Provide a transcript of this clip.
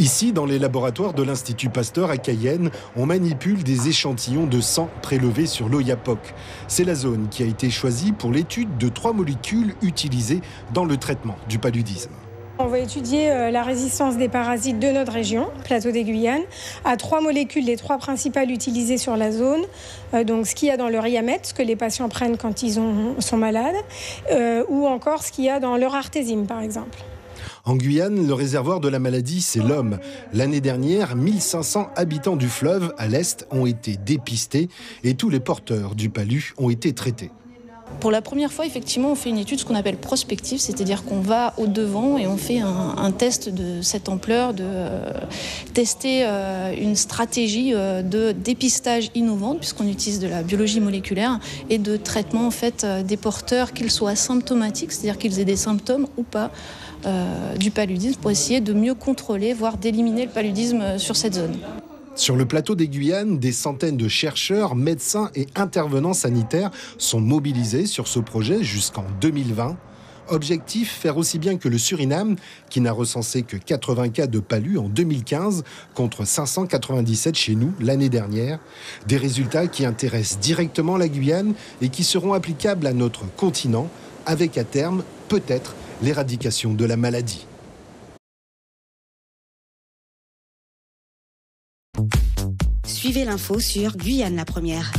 Ici, dans les laboratoires de l'Institut Pasteur à Cayenne, on manipule des échantillons de sang prélevés sur l'Oyapock. C'est la zone qui a été choisie pour l'étude de 3 molécules utilisées dans le traitement du paludisme. On va étudier la résistance des parasites de notre région, plateau des Guyanes, à 3 molécules, les 3 principales utilisées sur la zone. Donc ce qu'il y a dans leur Riamet, ce que les patients prennent quand ils sont malades, ou encore ce qu'il y a dans leur artésime, par exemple. En Guyane, le réservoir de la maladie, c'est l'homme. L'année dernière, 1500 habitants du fleuve à l'est ont été dépistés et tous les porteurs du palu ont été traités. Pour la première fois, effectivement, on fait une étude, ce qu'on appelle prospective, c'est-à-dire qu'on va au-devant et on fait un test de cette ampleur, de tester une stratégie de dépistage innovante, puisqu'on utilise de la biologie moléculaire, et de traitement en fait, des porteurs, qu'ils soient symptomatiques, c'est-à-dire qu'ils aient des symptômes ou pas du paludisme, pour essayer de mieux contrôler, voire d'éliminer le paludisme sur cette zone. Sur le plateau des Guyanes, des centaines de chercheurs, médecins et intervenants sanitaires sont mobilisés sur ce projet jusqu'en 2020. Objectif, faire aussi bien que le Suriname, qui n'a recensé que 80 cas de palu en 2015, contre 597 chez nous l'année dernière. Des résultats qui intéressent directement la Guyane et qui seront applicables à notre continent, avec à terme, peut-être, l'éradication de la maladie. Suivez l'info sur Guyane la Première.